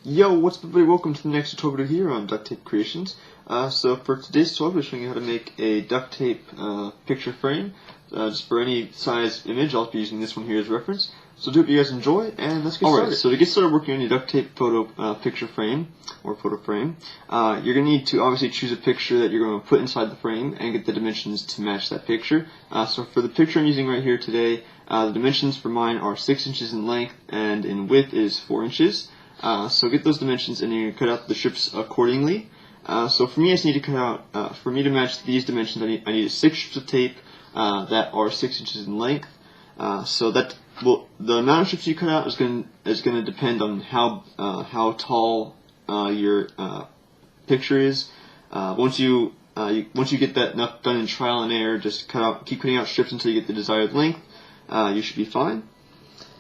Yo, what's up everybody? Welcome to the next tutorial here on Duct Tape Creations. So for today's tutorial, we're showing you how to make a duct tape picture frame. Just for any size image, I'll be using this one here as reference. So do hope you guys enjoy, and let's get started. Alright, so to get started working on your duct tape photo picture frame, or photo frame, you're going to need to obviously choose a picture that you're going to put inside the frame and get the dimensions to match that picture. So for the picture I'm using right here today, the dimensions for mine are 6 inches in length, and in width is 4 inches. So get those dimensions and you're going to cut out the strips accordingly. So for me, I just need to cut out, for me to match these dimensions, I need 6 strips of tape that are 6 inches in length. So that the amount of strips you cut out is going to depend on how tall your picture is. Once you get that enough done in trial and error, just keep cutting out strips until you get the desired length. You should be fine.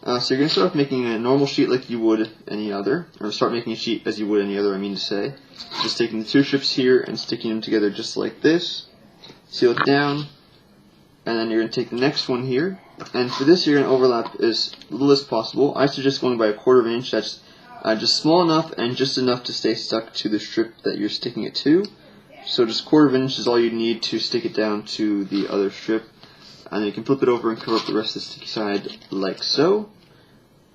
So you're going to start off making a normal sheet like you would any other, or start making a sheet as you would any other, I mean to say. Just taking the 2 strips here and sticking them together just like this, seal it down, and then you're going to take the next one here, and for this you're going to overlap as little as possible. I suggest going by a 1/4 inch, that's just small enough and just enough to stay stuck to the strip that you're sticking it to. So just 1/4 inch is all you need to stick it down to the other strip. And then you can flip it over and cover up the rest of the sticky side like so.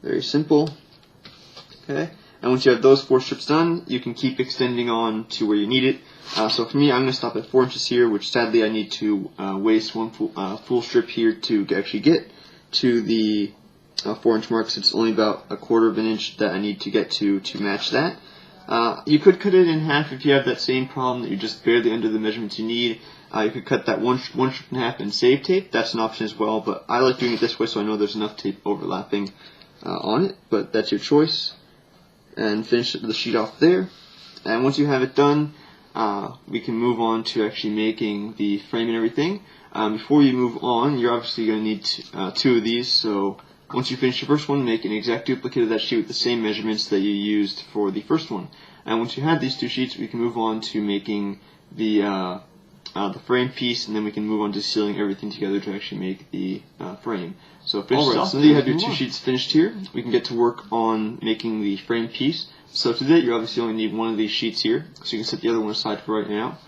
Very simple. Okay. And once you have those 4 strips done, you can keep extending on to where you need it. So for me, I'm going to stop at 4 inches here, which sadly I need to waste one full strip here to actually get to the 4 inch mark. So it's only about a 1/4 inch that I need to get to match that. You could cut it in half if you have that same problem that you're just barely under the measurements you need. You could cut that one strip in half and save tape. That's an option as well, but I like doing it this way so I know there's enough tape overlapping on it, but that's your choice. And finish the sheet off there. And once you have it done, we can move on to actually making the frame and everything. Before you move on, you're obviously going to need 2 of these, so once you finish the first one, make an exact duplicate of that sheet with the same measurements that you used for the first one. And once you have these 2 sheets, we can move on to making the frame piece, and then we can move on to sealing everything together to actually make the frame. So finish off. So now that you have your 2 sheets finished here, we can get to work on making the frame piece. So to do that, you obviously only need one of these sheets here, so you can set the other one aside for right now.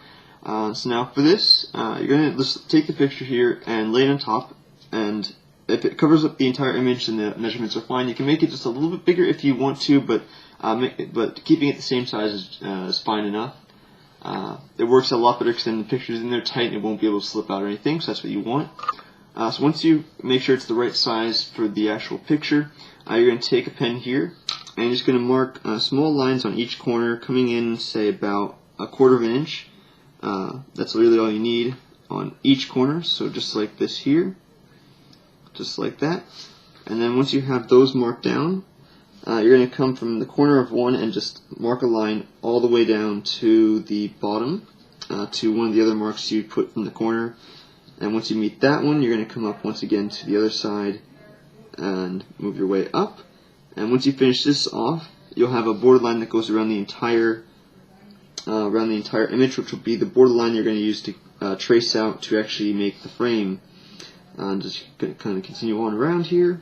So now for this, you're going to just take the picture here and lay it on top, and if it covers up the entire image and the measurements are fine, you can make it just a little bit bigger if you want to, but keeping it the same size is fine enough. It works a lot better because then the picture's in there tight and it won't be able to slip out or anything, so that's what you want. So once you make sure it's the right size for the actual picture, you're going to take a pen here and you're just going to mark small lines on each corner coming in, say, about a 1/4 inch. That's really all you need on each corner, so just like this here, just like that. And then once you have those marked down, you're going to come from the corner of one and just mark a line all the way down to the bottom, to one of the other marks you put from the corner. And once you meet that one, you're going to come up once again to the other side and move your way up. And once you finish this off, you'll have a border line that goes around the entire image, which will be the border line you're going to use to trace out to actually make the frame. Just going to kind of continue on around here.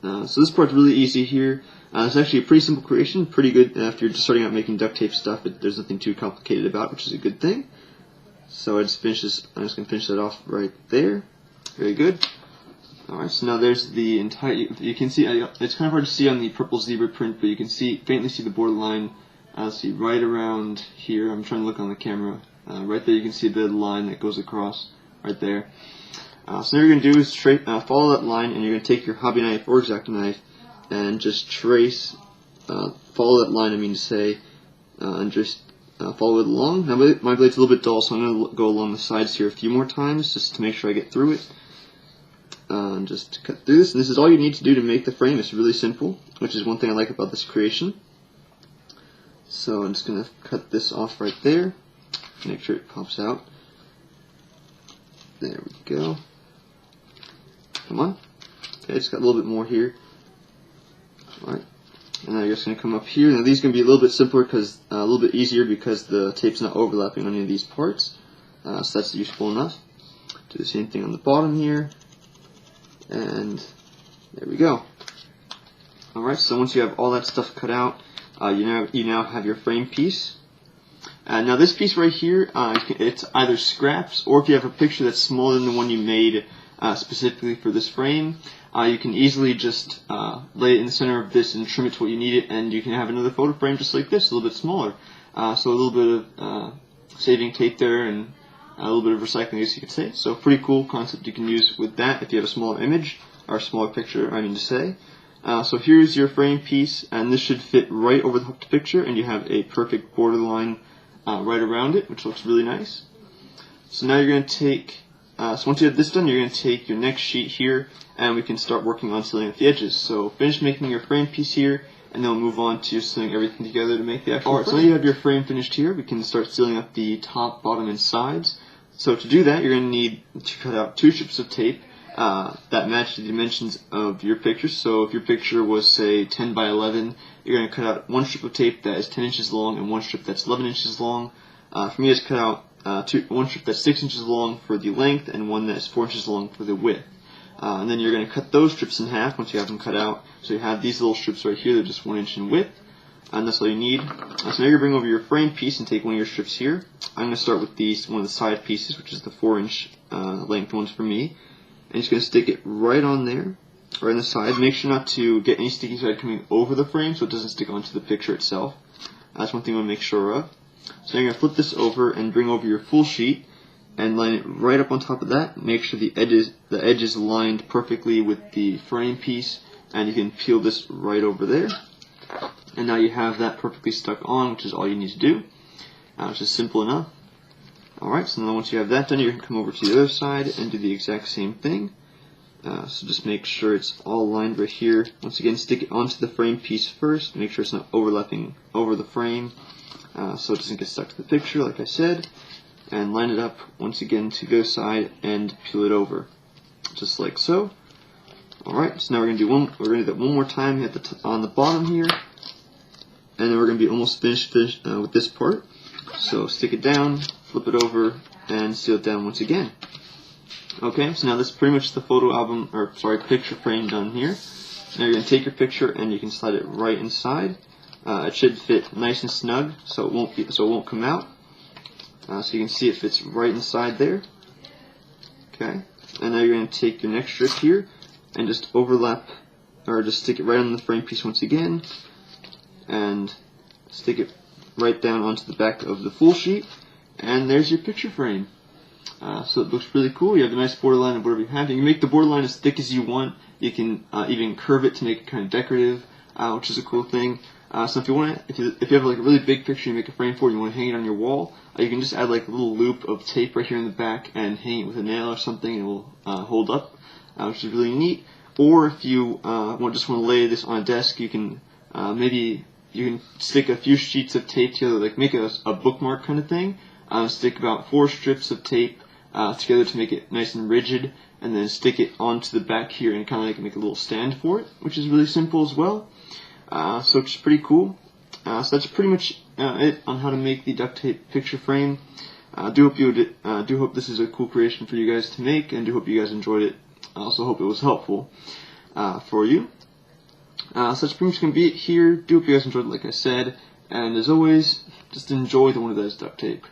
So this part's really easy here. It's actually a pretty simple creation, pretty good if you're just starting out making duct tape stuff. There's nothing too complicated about it, which is a good thing. So I'm just going to finish that off right there. Very good. Alright, so now there's the entire, you can see, it's kind of hard to see on the purple zebra print, but you can faintly see the border line. Let's see, right around here. I'm trying to look on the camera. Right there you can see the line that goes across right there. So what you're going to do is follow that line, and you're going to take your hobby knife or X-Acto knife and just trace, follow that line, I mean to say, and just follow it along. Now my blade's a little bit dull, so I'm going to go along the sides here a few more times just to make sure I get through it. And just cut through this, and this is all you need to do to make the frame. It's really simple, which is one thing I like about this creation. So I'm just going to cut this off right there, make sure it pops out. There we go. Come on. Okay, it's got a little bit more here. Alright. And now you're just going to come up here. Now these are going to be a little bit simpler, a little bit easier because the tape's not overlapping on any of these parts. So that's useful enough. Do the same thing on the bottom here. And there we go. Alright, so once you have all that stuff cut out, you now have your frame piece. Now this piece right here, it's either scraps, or if you have a picture that's smaller than the one you made specifically for this frame, you can easily just lay it in the center of this and trim it to what you need it, and you can have another photo frame just like this, a little bit smaller. So a little bit of saving tape there, and a little bit of recycling, I guess you could say. So pretty cool concept you can use with that if you have a smaller image, or a smaller picture, I mean to say. So here's your frame piece, and this should fit right over the hooked picture, and you have a perfect borderline right around it, which looks really nice. So now you're going to take, so once you have this done, you're going to take your next sheet here, and we can start working on sealing up the edges. So finish making your frame piece here, and then we'll move on to sealing everything together to make the actual frame. So now you have your frame finished here, we can start sealing up the top, bottom, and sides. So to do that, you're going to need to cut out 2 strips of tape that match the dimensions of your picture. So if your picture was, say, 10 by 11, you're going to cut out 1 strip of tape that is 10 inches long and 1 strip that's 11 inches long. For me, it's cut out 1 strip that's 6 inches long for the length and 1 that's 4 inches long for the width. And then you're going to cut those strips in half once you have them cut out. So you have these little strips right here that are just 1 inch in width. And that's all you need. So now you're going to bring over your frame piece and take one of your strips here. I'm going to start with one of the side pieces, which is the 4-inch length ones for me. And you're just going to stick it right on there, right on the side. Make sure not to get any sticky side coming over the frame so it doesn't stick onto the picture itself. That's one thing we want to make sure of. So now you're going to flip this over and bring over your full sheet and line it right up on top of that. Make sure the edge is lined perfectly with the frame piece, and you can peel this right over there. And now you have that perfectly stuck on, which is all you need to do. Which is simple enough. Alright, so now once you have that done, you can come over to the other side and do the exact same thing. So just make sure it's all lined right here. Once again, stick it onto the frame piece first. Make sure it's not overlapping over the frame, so it doesn't get stuck to the picture, like I said. And line it up once again to the other side and peel it over, just like so. Alright, so now we're going to do that one more time on the bottom here. And then we're going to be almost finished with this part. So stick it down, flip it over, and seal it down once again. Okay, so now this is pretty much the picture frame done here. Now you're going to take your picture and you can slide it right inside. It should fit nice and snug, so it won't come out. So you can see it fits right inside there. Okay, and now you're going to take your next strip here and just overlap, or just stick it right on the frame piece once again, and stick it right down onto the back of the full sheet, and there's your picture frame. So it looks really cool. You have a nice borderline of whatever you have. You can make the borderline as thick as you want. You can even curve it to make it kind of decorative, which is a cool thing. So if you have like a really big picture you make a frame for, and you want to hang it on your wall, you can just add like a little loop of tape right here in the back and hang it with a nail or something, and it will hold up, which is really neat. Or if you just want to lay this on a desk, you can you can stick a few sheets of tape together, like make a bookmark kind of thing. Stick about 4 strips of tape together to make it nice and rigid, and then stick it onto the back here and kind of make a little stand for it, which is really simple as well. So it's pretty cool. So that's pretty much it on how to make the duct tape picture frame. Do hope this is a cool creation for you guys to make, and do hope you guys enjoyed it. I also hope it was helpful for you. So that's pretty much going to be it here. Do hope you guys enjoyed it, like I said. And as always, just enjoy the one that is duct tape.